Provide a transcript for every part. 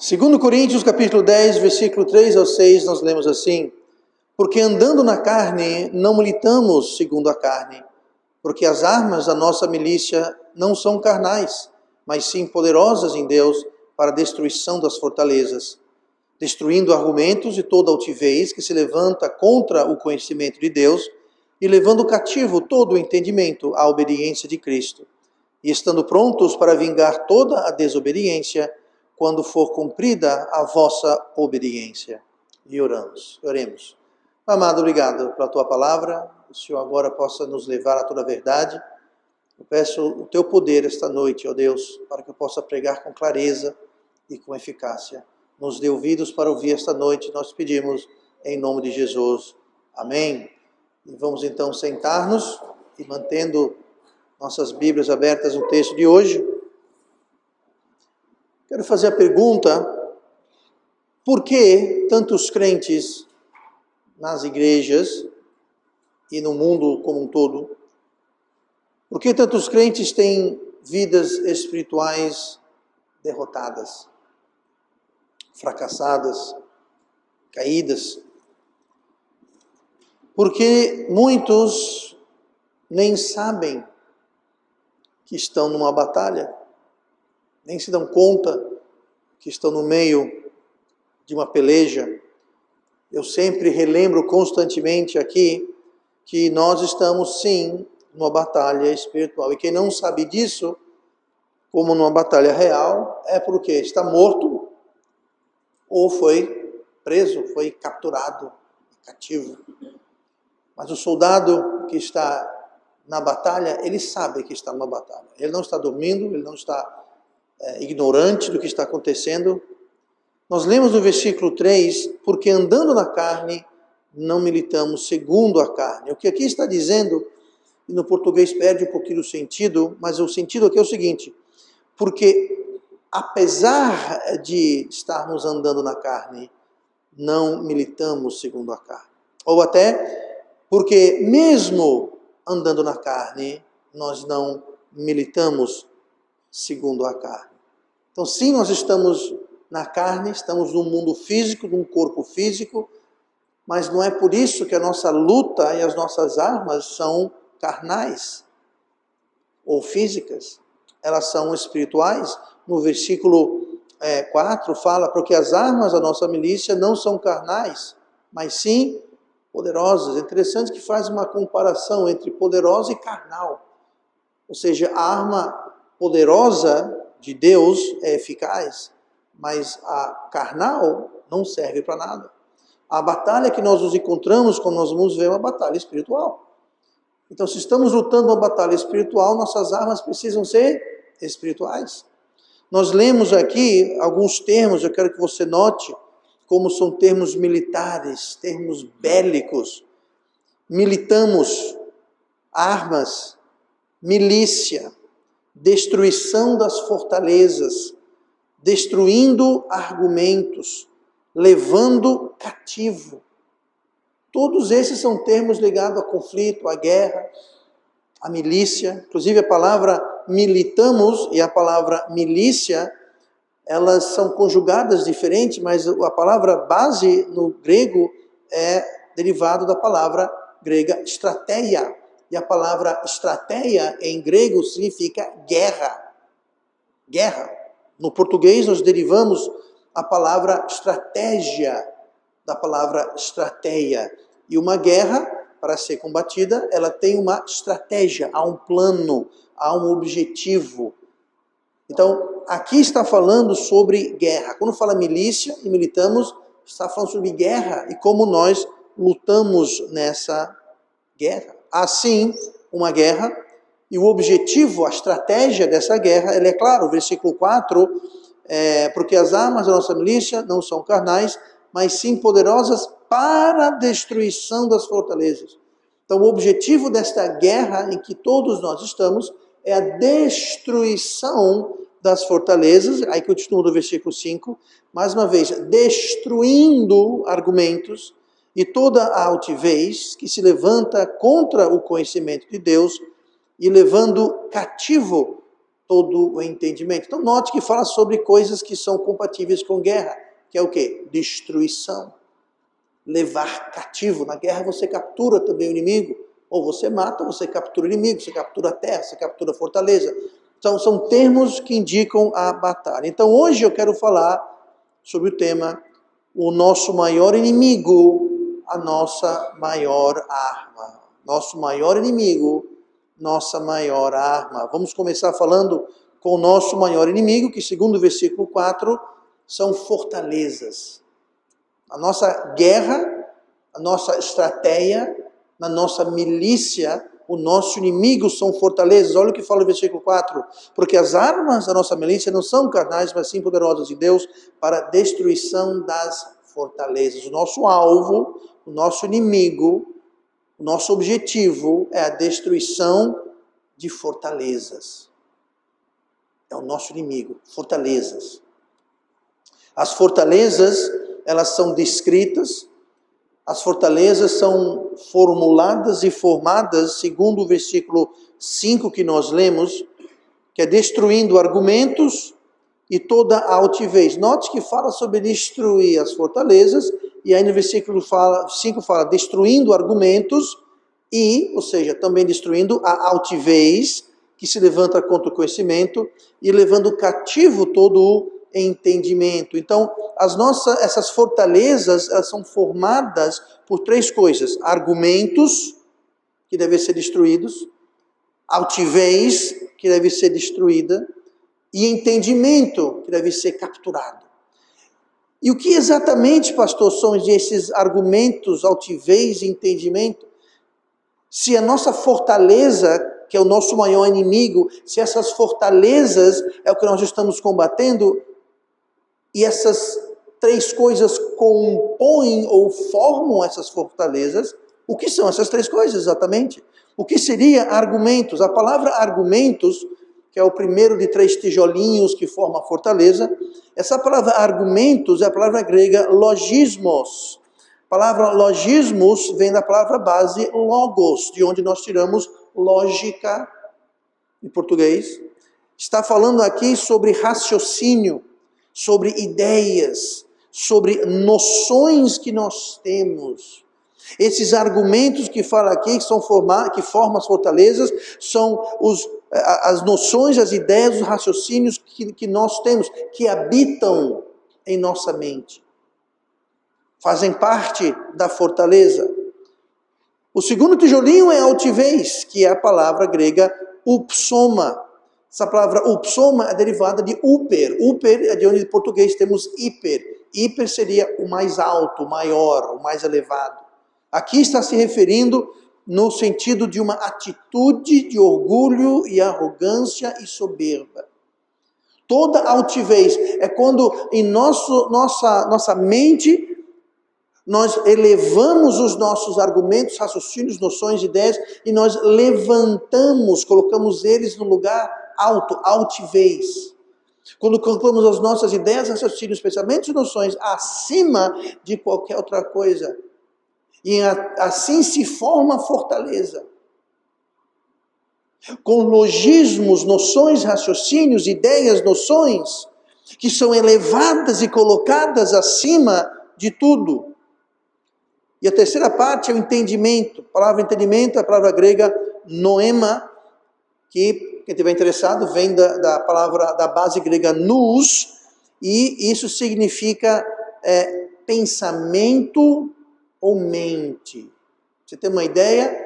Segundo Coríntios, capítulo 10, versículo 3 ao 6, nós lemos assim: porque andando na carne, não militamos segundo a carne, porque as armas da nossa milícia não são carnais, mas sim poderosas em Deus para a destruição das fortalezas, destruindo argumentos e toda altivez que se levanta contra o conhecimento de Deus e levando cativo todo o entendimento à obediência de Cristo, e estando prontos para vingar toda a desobediência quando for cumprida a vossa obediência. E oremos. Amado, obrigado pela tua palavra. O Senhor agora possa nos levar a toda a verdade. Eu peço o teu poder esta noite, ó Deus, para que eu possa pregar com clareza e com eficácia. Nos dê ouvidos para ouvir esta noite, nós pedimos em nome de Jesus. Amém. E vamos então sentar-nos e mantendo nossas Bíblias abertas no texto de hoje. Quero fazer a pergunta: por que tantos crentes nas igrejas e no mundo como um todo, por que tantos crentes têm vidas espirituais derrotadas, fracassadas, caídas? Porque muitos nem sabem que estão numa batalha, nem se dão conta que estão no meio de uma peleja. Eu sempre relembro constantemente aqui que nós estamos sim numa batalha espiritual. E quem não sabe disso, como numa batalha real, é porque está morto ou foi preso, foi capturado, cativo. Mas o soldado que está na batalha, ele sabe que está numa batalha. Ele não está dormindo, ele não está ignorante do que está acontecendo. Nós lemos no versículo 3, porque andando na carne, não militamos segundo a carne. O que aqui está dizendo, e no português perde um pouquinho o sentido, mas o sentido aqui é o seguinte: porque apesar de estarmos andando na carne, não militamos segundo a carne. Ou até, porque mesmo andando na carne, nós não militamos segundo a carne. Então, sim, nós estamos na carne, estamos num mundo físico, num corpo físico, mas não é por isso que a nossa luta e as nossas armas são carnais ou físicas. Elas são espirituais. No versículo 4 fala: porque as armas da nossa milícia não são carnais, mas sim poderosas. É interessante que faz uma comparação entre poderosa e carnal. Ou seja, a arma poderosa de Deus é eficaz, mas a carnal não serve para nada. A batalha que nós nos encontramos, como nós vamos ver, é uma batalha espiritual. Então, se estamos lutando uma batalha espiritual, nossas armas precisam ser espirituais. Nós lemos aqui alguns termos, eu quero que você note como são termos militares, termos bélicos. Militamos, armas, milícia, destruição das fortalezas, destruindo argumentos, levando cativo. Todos esses são termos ligados a conflito, a guerra, a milícia. Inclusive a palavra militamos e a palavra milícia, elas são conjugadas diferentes, mas a palavra base no grego é derivado da palavra grega strateia. E a palavra strateia em grego significa guerra. Guerra. No português nós derivamos a palavra estratégia da palavra estratéia. E uma guerra, para ser combatida, ela tem uma estratégia, há um plano, há um objetivo. Então, aqui está falando sobre guerra. Quando fala milícia e militamos, está falando sobre guerra e como nós lutamos nessa guerra. Assim, uma guerra, e o objetivo, a estratégia dessa guerra, ele é claro, versículo 4, porque as armas da nossa milícia não são carnais, mas sim poderosas para a destruição das fortalezas. Então, o objetivo desta guerra em que todos nós estamos é a destruição das fortalezas. Aí continua do versículo 5, mais uma vez, destruindo argumentos e toda a altivez que se levanta contra o conhecimento de Deus e levando cativo todo o entendimento. Então note que fala sobre coisas que são compatíveis com guerra, que é o quê? Destruição. Levar cativo. Na guerra você captura também o inimigo. Ou você mata, ou você captura o inimigo, você captura a terra, você captura a fortaleza. Então são termos que indicam a batalha. Então hoje eu quero falar sobre o tema o nosso maior inimigo, a nossa maior arma. Nosso maior inimigo, nossa maior arma. Vamos começar falando com o nosso maior inimigo, que segundo o versículo 4, são fortalezas. A nossa guerra, a nossa estratégia, na nossa milícia, o nosso inimigo são fortalezas. Olha o que fala o versículo 4. Porque as armas da nossa milícia não são carnais, mas sim poderosas de Deus para a destruição das fortalezas. O nosso alvo, o nosso inimigo, o nosso objetivo é a destruição de fortalezas. É o nosso inimigo, fortalezas. As fortalezas, elas são descritas, as fortalezas são formuladas e formadas, segundo o versículo 5 que nós lemos, que é destruindo argumentos e toda a altivez. Note que fala sobre destruir as fortalezas, e aí no versículo 5 fala destruindo argumentos e, ou seja, também destruindo a altivez que se levanta contra o conhecimento e levando cativo todo o entendimento. Então, essas fortalezas, elas são formadas por três coisas: argumentos, que devem ser destruídos, altivez, que deve ser destruída, e entendimento, que deve ser capturado. E o que exatamente, pastor, são esses argumentos, altivez e entendimento? Se a nossa fortaleza, que é o nosso maior inimigo, se essas fortalezas é o que nós estamos combatendo, e essas três coisas compõem ou formam essas fortalezas, o que são essas três coisas exatamente? O que seria argumentos? A palavra argumentos, que é o primeiro de três tijolinhos que forma a fortaleza, essa palavra argumentos é a palavra grega logismos. A palavra logismos vem da palavra base logos, de onde nós tiramos lógica em português. Está falando aqui sobre raciocínio, sobre ideias, sobre noções que nós temos. Esses argumentos que fala aqui, que formam as fortalezas, são as noções, as ideias, os raciocínios que nós temos, que habitam em nossa mente. Fazem parte da fortaleza. O segundo tijolinho é altivez, que é a palavra grega upsoma. Essa palavra upsoma é derivada de uper. Uper é de onde em português temos hiper. Hiper seria o mais alto, o maior, o mais elevado. Aqui está se referindo no sentido de uma atitude de orgulho e arrogância e soberba. Toda altivez é quando em nossa mente nós elevamos os nossos argumentos, raciocínios, noções, ideias, e nós levantamos, colocamos eles no lugar alto, altivez. Quando colocamos as nossas ideias, raciocínios, pensamentos e noções acima de qualquer outra coisa. E assim se forma a fortaleza. Com logismos, noções, raciocínios, ideias, noções, que são elevadas e colocadas acima de tudo. E a terceira parte é o entendimento. A palavra entendimento é a palavra grega noema, que, quem estiver interessado, vem da base grega nous, e isso significa pensamento ou mente. Você tem uma ideia?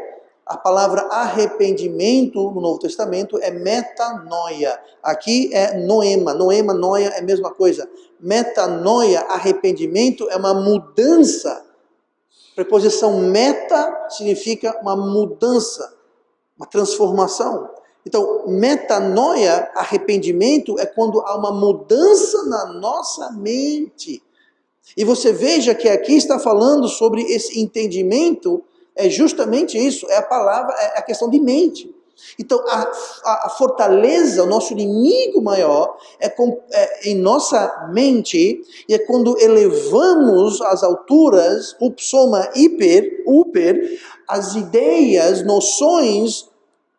A palavra arrependimento no Novo Testamento é metanoia. Aqui é noema. Noema, noia é a mesma coisa. Metanoia, arrependimento, é uma mudança. Preposição meta significa uma mudança, uma transformação. Então, metanoia, arrependimento, é quando há uma mudança na nossa mente. E você veja que aqui está falando sobre esse entendimento, é justamente isso, é a palavra, é a questão de mente. Então, a fortaleza, o nosso inimigo maior, é em nossa mente, e é quando elevamos às alturas, upsoma, uper, as ideias, noções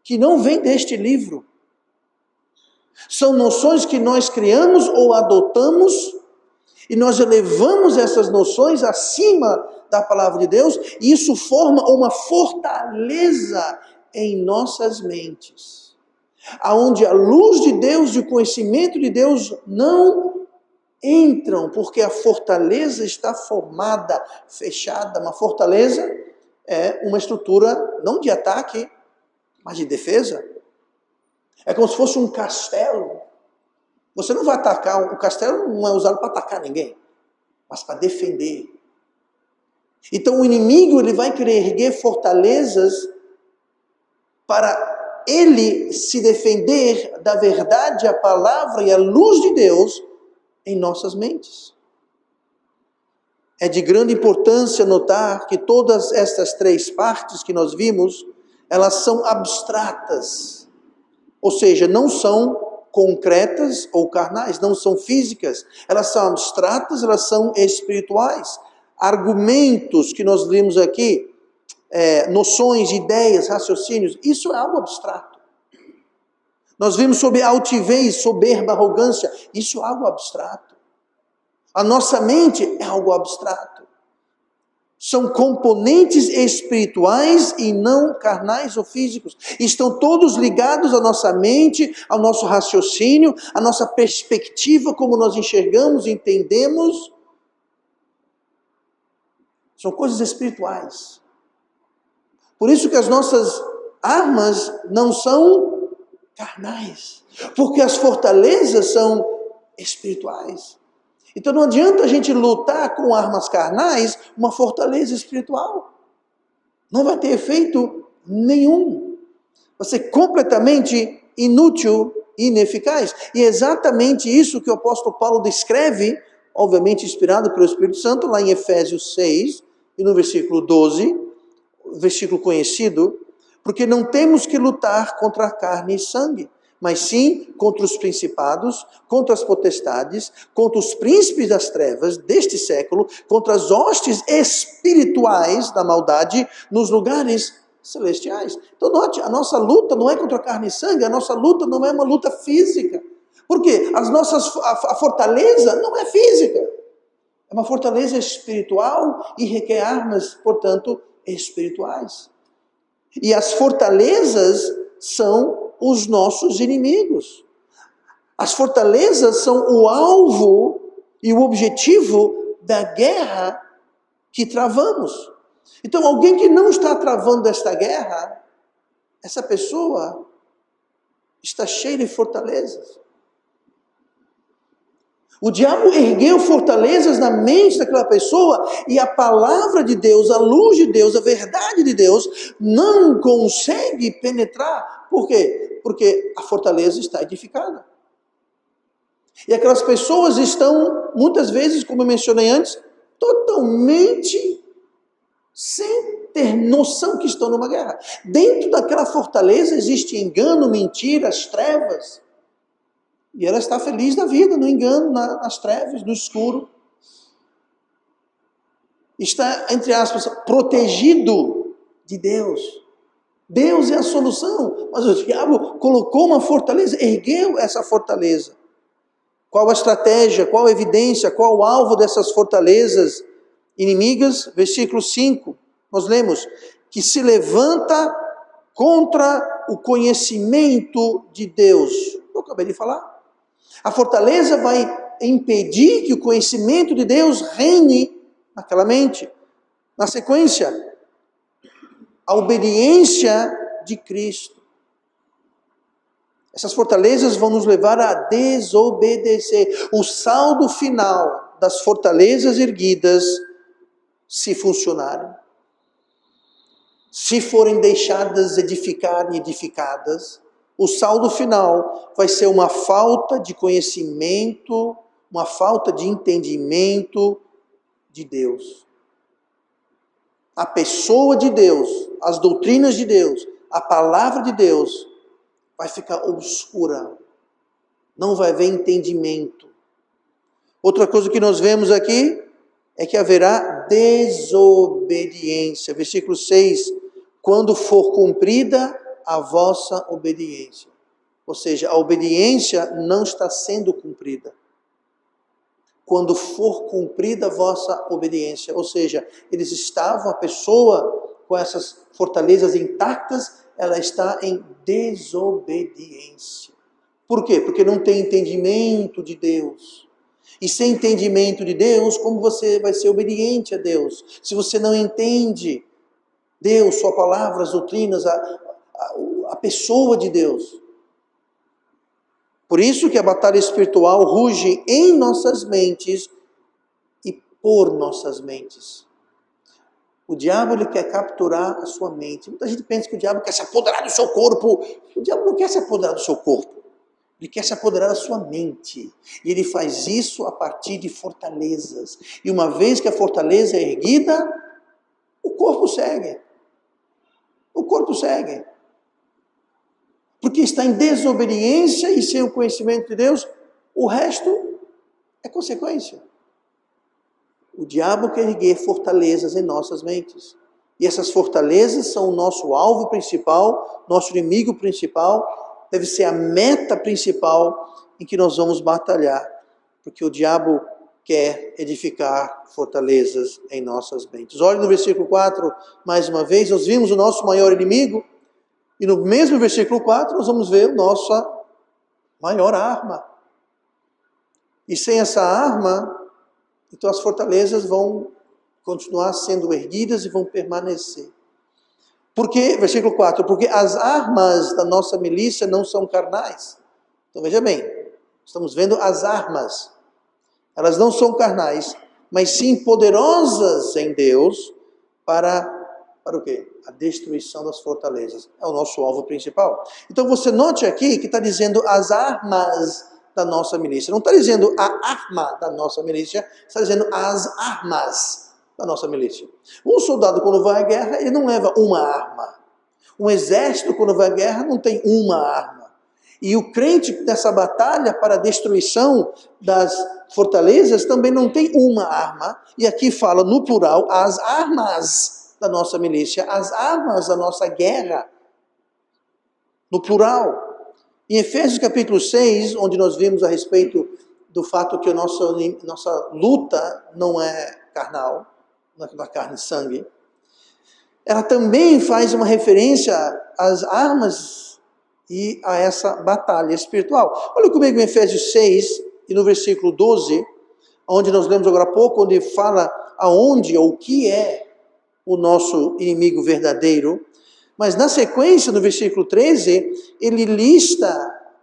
que não vêm deste livro. São noções que nós criamos ou adotamos e nós elevamos essas noções acima da palavra de Deus, e isso forma uma fortaleza em nossas mentes, aonde a luz de Deus e o conhecimento de Deus não entram, porque a fortaleza está formada, fechada. Uma fortaleza é uma estrutura não de ataque, mas de defesa. É como se fosse um castelo. Você não vai atacar, o castelo não é usado para atacar ninguém, mas para defender. Então o inimigo, ele vai querer erguer fortalezas para ele se defender da verdade, a palavra e a luz de Deus em nossas mentes. É de grande importância notar que todas estas três partes que nós vimos, elas são abstratas, ou seja, não são concretas ou carnais, não são físicas, elas são abstratas, elas são espirituais. Argumentos que nós vimos aqui, noções, ideias, raciocínios, isso é algo abstrato. Nós vimos sobre altivez, soberba, arrogância, isso é algo abstrato. A nossa mente é algo abstrato. São componentes espirituais e não carnais ou físicos. Estão todos ligados à nossa mente, ao nosso raciocínio, à nossa perspectiva, como nós enxergamos e entendemos. São coisas espirituais. Por isso que as nossas armas não são carnais, porque as fortalezas são espirituais. Então não adianta a gente lutar com armas carnais uma fortaleza espiritual. Não vai ter efeito nenhum. Vai ser completamente inútil e ineficaz. E é exatamente isso que o apóstolo Paulo descreve, obviamente inspirado pelo Espírito Santo, lá em Efésios 6, e no versículo 12, versículo conhecido, porque não temos que lutar contra a carne e sangue, mas sim contra os principados, contra as potestades, contra os príncipes das trevas deste século, contra as hostes espirituais da maldade nos lugares celestiais. Então note, a nossa luta não é contra a carne e sangue, a nossa luta não é uma luta física. Por quê? A fortaleza não é física, é uma fortaleza espiritual e requer armas, portanto, espirituais. E as fortalezas são os nossos inimigos. As fortalezas são o alvo e o objetivo da guerra que travamos. Então, alguém que não está travando esta guerra, essa pessoa está cheia de fortalezas. O diabo ergueu fortalezas na mente daquela pessoa e a palavra de Deus, a luz de Deus, a verdade de Deus não consegue penetrar. Por quê? Porque a fortaleza está edificada. E aquelas pessoas estão, muitas vezes, como eu mencionei antes, totalmente sem ter noção que estão numa guerra. Dentro daquela fortaleza existe engano, mentira, as trevas. E ela está feliz da vida, no engano, nas trevas, no escuro. Está, entre aspas, protegido de Deus. Deus é a solução, mas o diabo colocou uma fortaleza, ergueu essa fortaleza. Qual a estratégia, qual a evidência, qual o alvo dessas fortalezas inimigas? Versículo 5, nós lemos, que se levanta contra o conhecimento de Deus. Eu acabei de falar. A fortaleza vai impedir que o conhecimento de Deus reine naquela mente. Na sequência, a obediência de Cristo. Essas fortalezas vão nos levar a desobedecer. O saldo final das fortalezas erguidas, se funcionarem, se forem deixadas edificar e edificadas, o saldo final vai ser uma falta de conhecimento, uma falta de entendimento de Deus. A pessoa de Deus, as doutrinas de Deus, a palavra de Deus vai ficar obscura. Não vai haver entendimento. Outra coisa que nós vemos aqui é que haverá desobediência. Versículo 6, quando for cumprida a vossa obediência. Ou seja, a obediência não está sendo cumprida. Quando for cumprida a vossa obediência, ou seja, eles estavam, a pessoa com essas fortalezas intactas, ela está em desobediência. Por quê? Porque não tem entendimento de Deus. E sem entendimento de Deus, como você vai ser obediente a Deus? Se você não entende Deus, sua palavra, as doutrinas, a pessoa de Deus. Por isso que a batalha espiritual ruge em nossas mentes e por nossas mentes. O diabo ele quer capturar a sua mente. Muita gente pensa que o diabo quer se apoderar do seu corpo. O diabo não quer se apoderar do seu corpo. Ele quer se apoderar da sua mente. E ele faz isso a partir de fortalezas. E uma vez que a fortaleza é erguida, o corpo segue. O corpo segue. Porque está em desobediência e sem o conhecimento de Deus, o resto é consequência. O diabo quer erguer fortalezas em nossas mentes. E essas fortalezas são o nosso alvo principal, nosso inimigo principal, deve ser a meta principal em que nós vamos batalhar. Porque o diabo quer edificar fortalezas em nossas mentes. Olhe no versículo 4, mais uma vez, nós vimos o nosso maior inimigo. E no mesmo versículo 4, nós vamos ver a nossa maior arma. E sem essa arma, então as fortalezas vão continuar sendo erguidas e vão permanecer. Por quê? Versículo 4. Porque as armas da nossa milícia não são carnais. Então veja bem, estamos vendo as armas. Elas não são carnais, mas sim poderosas em Deus para o quê? A destruição das fortalezas. É o nosso alvo principal. Então você note aqui que está dizendo as armas da nossa milícia. Não está dizendo a arma da nossa milícia, está dizendo as armas da nossa milícia. Um soldado quando vai à guerra, ele não leva uma arma. Um exército quando vai à guerra não tem uma arma. E o crente nessa batalha para a destruição das fortalezas também não tem uma arma. E aqui fala no plural, as armas da nossa milícia, as armas da nossa guerra, no plural. Em Efésios capítulo 6, onde nós vimos a respeito do fato que a nossa luta não é carnal, não é carne e sangue, ela também faz uma referência às armas e a essa batalha espiritual. Olha comigo em Efésios 6, e no versículo 12, onde nós lemos agora há pouco, onde fala aonde ou o que é o nosso inimigo verdadeiro, mas na sequência, no versículo 13, ele lista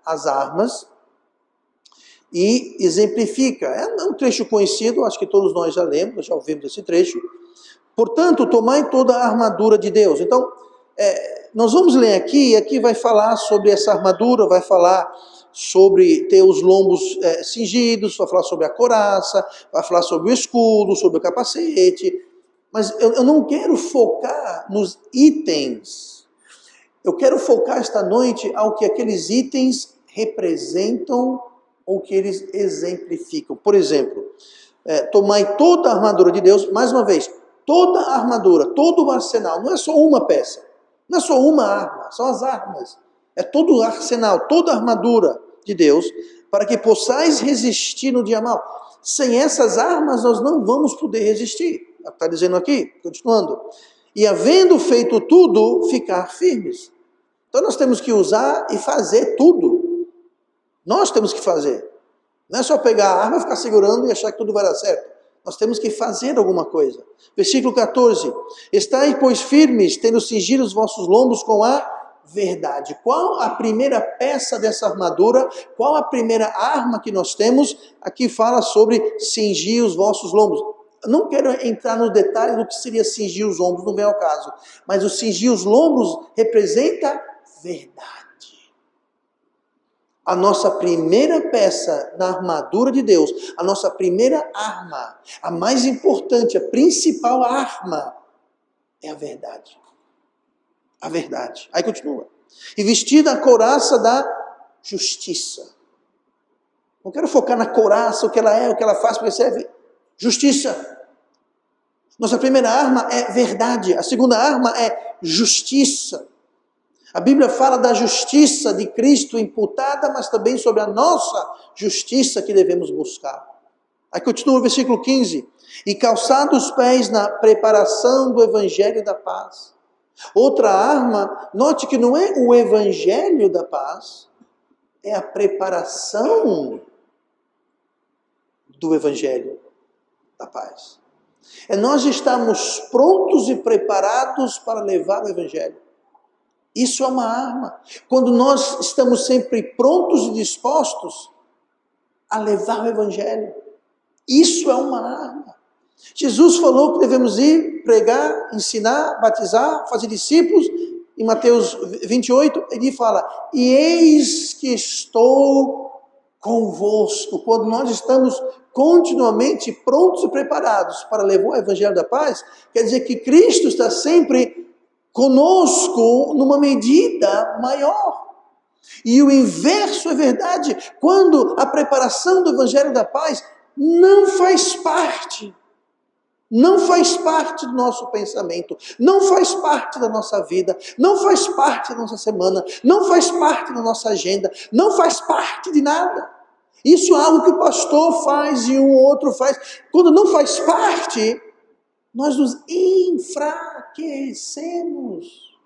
as armas e exemplifica. É um trecho conhecido, acho que todos nós já lemos, já ouvimos esse trecho. Portanto, tomai toda a armadura de Deus. Então, nós vamos ler aqui, e aqui vai falar sobre essa armadura, vai falar sobre ter os lombos cingidos, vai falar sobre a couraça, vai falar sobre o escudo, sobre o capacete. Mas eu não quero focar nos itens. Eu quero focar esta noite ao que aqueles itens representam ou que eles exemplificam. Por exemplo, tomai toda a armadura de Deus, mais uma vez, toda a armadura, todo o arsenal, não é só uma peça, não é só uma arma, são as armas. É todo o arsenal, toda a armadura de Deus, para que possais resistir no dia mau. Sem essas armas nós não vamos poder resistir. Está dizendo aqui, continuando. E havendo feito tudo, ficar firmes. Então nós temos que usar e fazer tudo. Nós temos que fazer. Não é só pegar a arma, ficar segurando e achar que tudo vai dar certo. Nós temos que fazer alguma coisa. Versículo 14. Estai, pois, firmes, tendo cingido os vossos lombos com a verdade. Qual a primeira peça dessa armadura? Qual a primeira arma que nós temos? Aqui fala sobre cingir os vossos lombos. Não quero entrar no detalhe do que seria cingir os ombros, não vem ao caso. Mas o cingir os lombos representa verdade. A nossa primeira peça na armadura de Deus, a nossa primeira arma, a mais importante, a principal arma, é a verdade. A verdade. Aí continua. E vestida a couraça da justiça. Não quero focar na couraça, o que ela é, o que ela faz, porque serve justiça. Nossa primeira arma é verdade. A segunda arma é justiça. A Bíblia fala da justiça de Cristo imputada, mas também sobre a nossa justiça que devemos buscar. Aí continua o versículo 15. E calçados os pés na preparação do evangelho da paz. Outra arma, note que não é o evangelho da paz, é a preparação do evangelho da paz. É nós estamos prontos e preparados para levar o evangelho. Isso é uma arma. Quando nós estamos sempre prontos e dispostos a levar o evangelho, isso é uma arma. Jesus falou que devemos ir, pregar, ensinar, batizar, fazer discípulos. Em Mateus 28, ele fala, e eis que estou convosco. Quando nós estamos continuamente prontos e preparados para levar o evangelho da paz, quer dizer que Cristo está sempre conosco numa medida maior. E o inverso é verdade. Quando a preparação do evangelho da paz não faz parte do nosso pensamento, não faz parte da nossa vida, não faz parte da nossa semana, não faz parte da nossa agenda, não faz parte de nada. Isso é algo que o pastor faz e um outro faz. Quando não faz parte, nós nos enfraquecemos,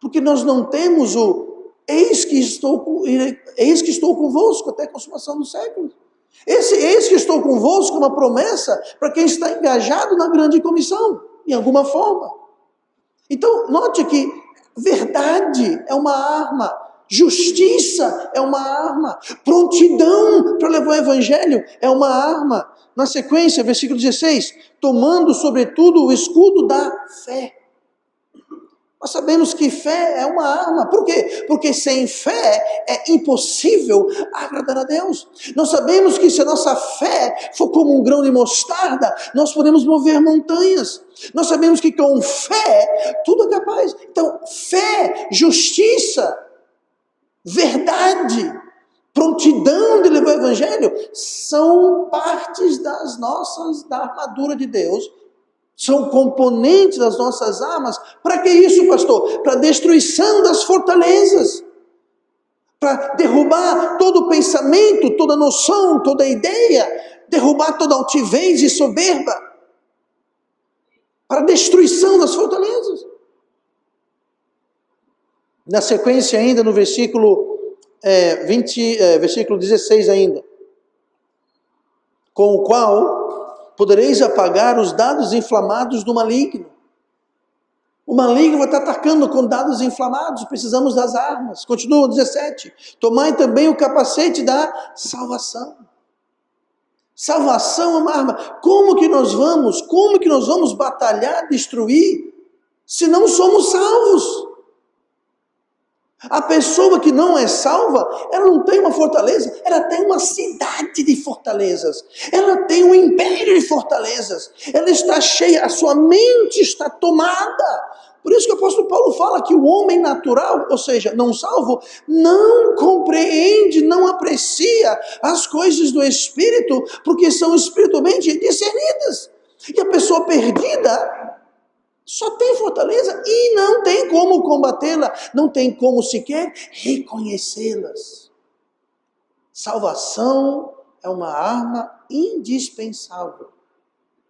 porque nós não temos o eis que estou convosco até a consumação dos séculos. Esse eis que estou convosco é uma promessa para quem está engajado na grande comissão, em alguma forma. Então, note que verdade é uma arma, justiça é uma arma, prontidão para levar o evangelho é uma arma. Na sequência, versículo 16, tomando sobretudo o escudo da fé. Nós sabemos que fé é uma arma. Por quê? Porque sem fé é impossível agradar a Deus. Nós sabemos que se a nossa fé for como um grão de mostarda, nós podemos mover montanhas. Nós sabemos que com fé tudo é capaz. Então, fé, justiça, verdade, prontidão de levar o evangelho são partes da armadura de Deus. São componentes das nossas armas. Para que isso, pastor? Para a destruição das fortalezas. Para derrubar todo pensamento, toda noção, toda ideia. Derrubar toda altivez e soberba. Para a destruição das fortalezas. Na sequência ainda, no versículo 16 ainda. Com o qual podereis apagar os dados inflamados do maligno. O maligno vai estar atacando com dados inflamados, precisamos das armas. Continua 17. Tomai também o capacete da salvação. Salvação é uma arma. Como que nós vamos batalhar, destruir, se não somos salvos? A pessoa que não é salva, ela não tem uma fortaleza, ela tem uma cidade de fortalezas, ela tem um império de fortalezas, ela está cheia, a sua mente está tomada. Por isso que o apóstolo Paulo fala que o homem natural, ou seja, não salvo, não compreende, não aprecia as coisas do Espírito, porque são espiritualmente discernidas. E a pessoa perdida só tem fortaleza e não tem como combatê-la, não tem como sequer reconhecê-las. Salvação é uma arma indispensável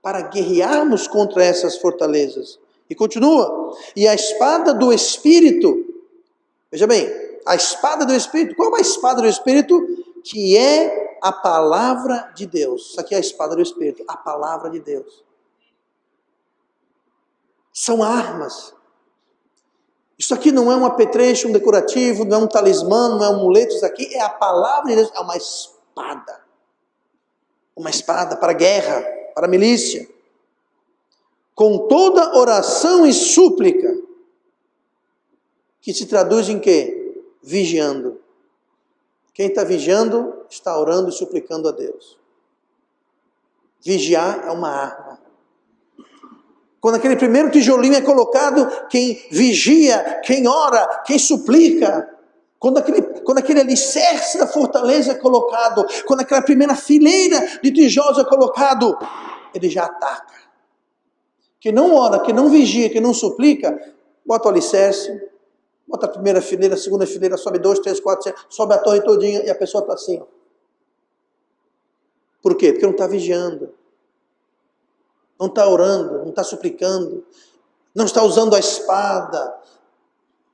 para guerrearmos contra essas fortalezas. E continua, e a espada do Espírito, veja bem, a espada do Espírito, qual é a espada do Espírito? Que é a palavra de Deus. Isso aqui é a espada do Espírito, a palavra de Deus. São armas. Isso aqui não é um apetrecho, um decorativo, não é um talismã, não é um amuleto. Isso aqui é a palavra de Deus, é uma espada. Uma espada para a guerra, para a milícia. Com toda oração e súplica, que se traduz em quê? Vigiando. Quem está vigiando, está orando e suplicando a Deus. Vigiar é uma arma. Quando aquele primeiro tijolinho é colocado, quem vigia, quem ora, quem suplica. Quando aquele alicerce da fortaleza é colocado, quando aquela primeira fileira de tijolos é colocado, ele já ataca. Quem não ora, quem não vigia, quem não suplica, bota o alicerce, Bota a primeira fileira, a segunda fileira, sobe 2, 3, 4, 5, sobe a torre todinha e a pessoa está assim. Ó. Por quê? Porque não está vigiando. Não está orando, não está suplicando, não está usando a espada,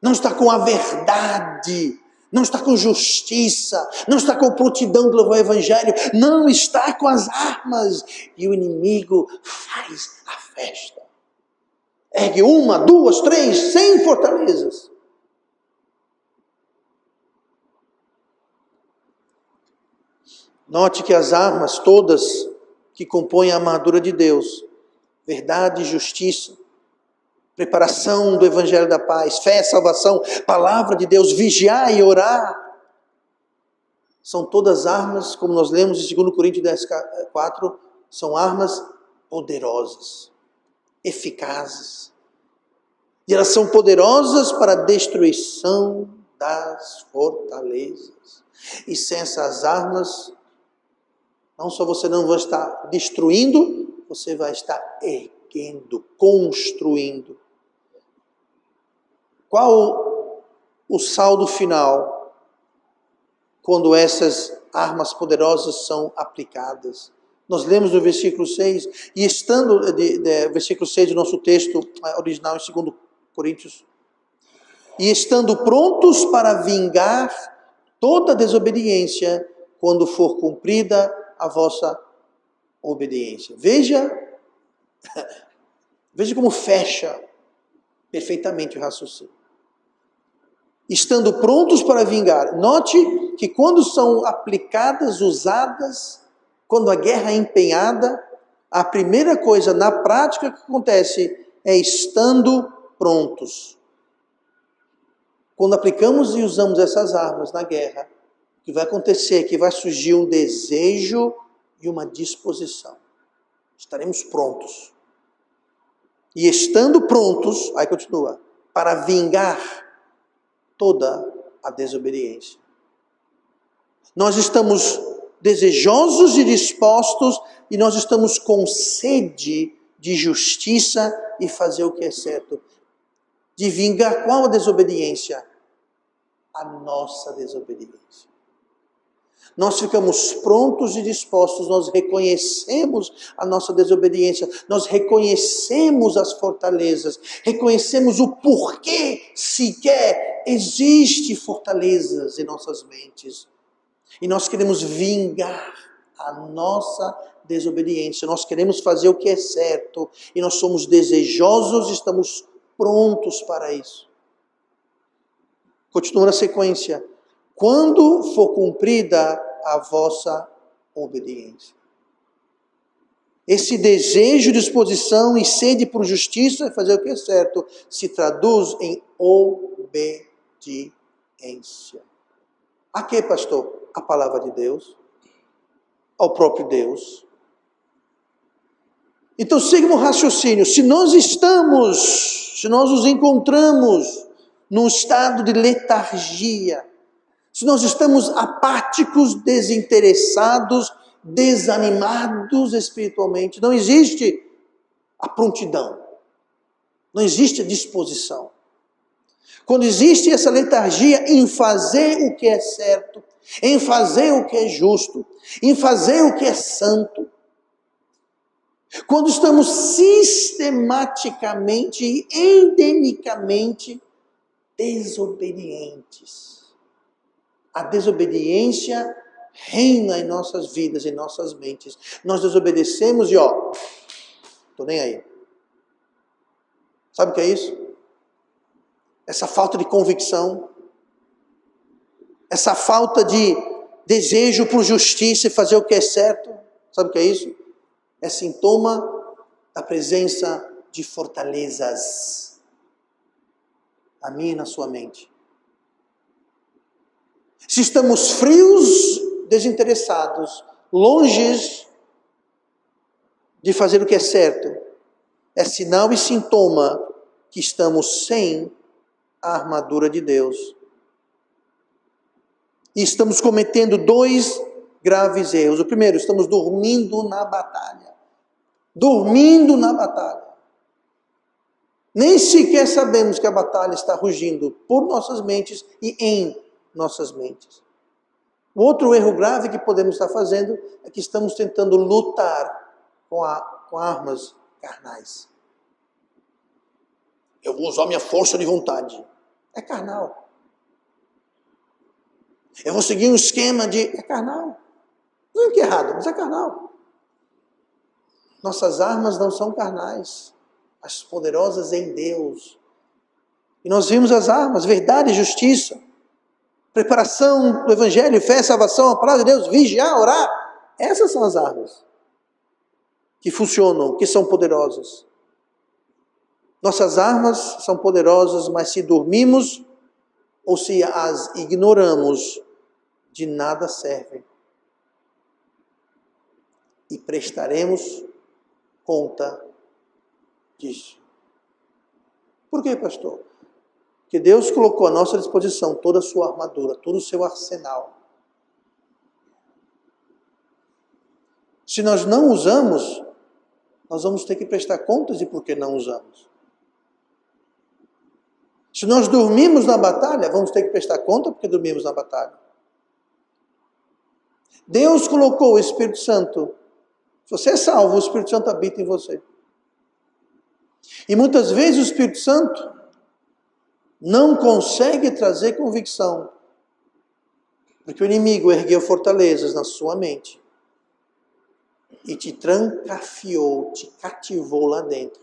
não está com a verdade, não está com justiça, não está com prontidão de levar o evangelho, não está com as armas. E o inimigo faz a festa. Ergue 1, 2, 3, 100 fortalezas. Note que as armas todas que compõem a armadura de Deus, verdade e justiça, preparação do evangelho da paz, fé, salvação, palavra de Deus, vigiar e orar, são todas armas, como nós lemos em 2 Coríntios 10, 4, são armas poderosas, eficazes. E elas são poderosas para a destruição das fortalezas. E sem essas armas, não só você não vai estar destruindo, você vai estar erguendo, construindo. Qual o saldo final quando essas armas poderosas são aplicadas? Nós lemos no versículo 6, e estando, versículo 6 do nosso texto original em 2 Coríntios, e estando prontos para vingar toda desobediência quando for cumprida a vossa obediência. Veja como fecha perfeitamente o raciocínio. Estando prontos para vingar. Note que quando são aplicadas, usadas, quando a guerra é empenhada, a primeira coisa na prática que acontece é estando prontos. Quando aplicamos e usamos essas armas na guerra, o que vai acontecer é que vai surgir um desejo e uma disposição. Estaremos prontos. E estando prontos, aí continua, para vingar toda a desobediência. Nós estamos desejosos e dispostos, e nós estamos com sede de justiça e fazer o que é certo. De vingar qual a desobediência? A nossa desobediência. Nós ficamos prontos e dispostos, nós reconhecemos a nossa desobediência, nós reconhecemos as fortalezas, reconhecemos o porquê sequer existe fortalezas em nossas mentes. E nós queremos vingar a nossa desobediência, nós queremos fazer o que é certo, e nós somos desejosos, estamos prontos para isso. Continua na sequência. Quando for cumprida a vossa obediência. Esse desejo, disposição e sede por justiça, fazer o que é certo, se traduz em obediência. A que, pastor? A palavra de Deus, ao próprio Deus. Então, siga o raciocínio. Se nós nos encontramos num estado de letargia, se nós estamos apáticos, desinteressados, desanimados espiritualmente, não existe a prontidão, não existe a disposição. Quando existe essa letargia em fazer o que é certo, em fazer o que é justo, em fazer o que é santo, quando estamos sistematicamente e endemicamente desobedientes, a desobediência reina em nossas vidas, em nossas mentes. Nós desobedecemos e tô nem aí. Sabe o que é isso? Essa falta de convicção, essa falta de desejo por justiça e fazer o que é certo, sabe o que é isso? É sintoma da presença de fortalezas na minha e na sua mente. Se estamos frios, desinteressados, longe de fazer o que é certo, é sinal e sintoma que estamos sem a armadura de Deus. E estamos cometendo 2 graves erros. O primeiro, estamos dormindo na batalha. Dormindo na batalha. Nem sequer sabemos que a batalha está rugindo por nossas mentes e em nossas mentes. O outro erro grave que podemos estar fazendo é que estamos tentando lutar com armas carnais. Eu vou usar minha força de vontade. É carnal. Eu vou seguir um esquema de... É carnal. Não é que é errado, mas é carnal. Nossas armas não são carnais, mas poderosas em Deus. E nós vimos as armas, verdade e justiça, preparação do Evangelho, fé, salvação, a palavra de Deus, vigiar, orar. Essas são as armas que funcionam, que são poderosas. Nossas armas são poderosas, mas se dormimos ou se as ignoramos, de nada servem. E prestaremos conta disso. Por quê, pastor? Porque Deus colocou à nossa disposição toda a sua armadura, todo o seu arsenal. Se nós não usamos, nós vamos ter que prestar contas de por que não usamos. Se nós dormimos na batalha, vamos ter que prestar conta porque dormimos na batalha. Deus colocou o Espírito Santo. Se você é salvo, o Espírito Santo habita em você. E muitas vezes o Espírito Santo não consegue trazer convicção, porque o inimigo ergueu fortalezas na sua mente e te trancafiou, te cativou lá dentro.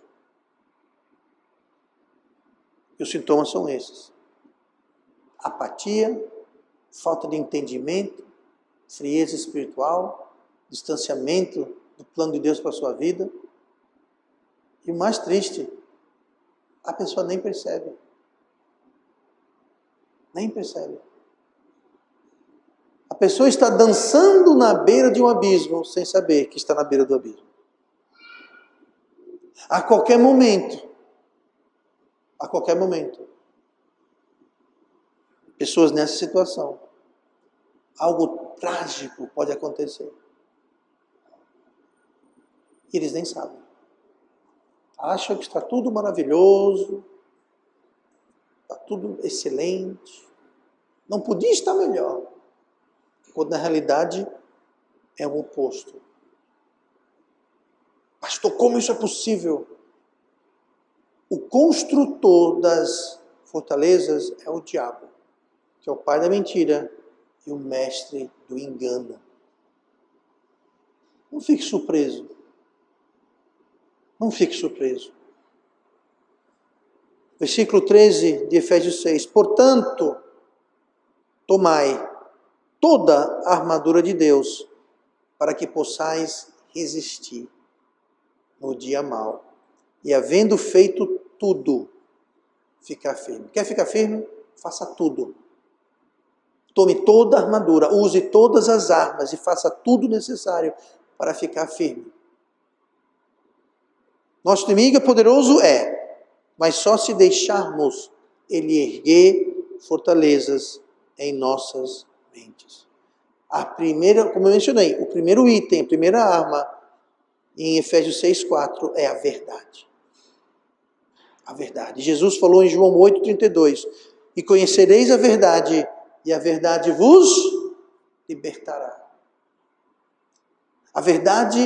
E os sintomas são esses: apatia, falta de entendimento, frieza espiritual, distanciamento do plano de Deus para a sua vida. E o mais triste, a pessoa nem percebe. Nem percebe. A pessoa está dançando na beira de um abismo sem saber que está na beira do abismo. A qualquer momento, pessoas nessa situação, algo trágico pode acontecer. E eles nem sabem. Acham que está tudo maravilhoso, está tudo excelente, não podia estar melhor, quando na realidade é o oposto. Pastor, como isso é possível? O construtor das fortalezas é o diabo, que é o pai da mentira e o mestre do engano. Não fique surpreso. Não fique surpreso. Versículo 13 de Efésios 6. Portanto, tomai toda a armadura de Deus, para que possais resistir no dia mau. E havendo feito tudo, ficar firme. Quer ficar firme? Faça tudo. Tome toda a armadura, use todas as armas e faça tudo necessário para ficar firme. Nosso inimigo é poderoso? Mas só se deixarmos ele erguer fortalezas em nossas mentes. A primeira, como eu mencionei, o primeiro item, a primeira arma, em Efésios 6,4, é a verdade. A verdade. Jesus falou em João 8,32, e conhecereis a verdade, e a verdade vos libertará. A verdade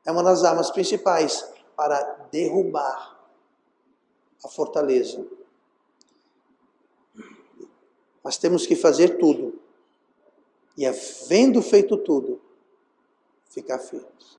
é uma das armas principais para derrubar a fortaleza. Mas temos que fazer tudo. E havendo feito tudo, ficar firmes.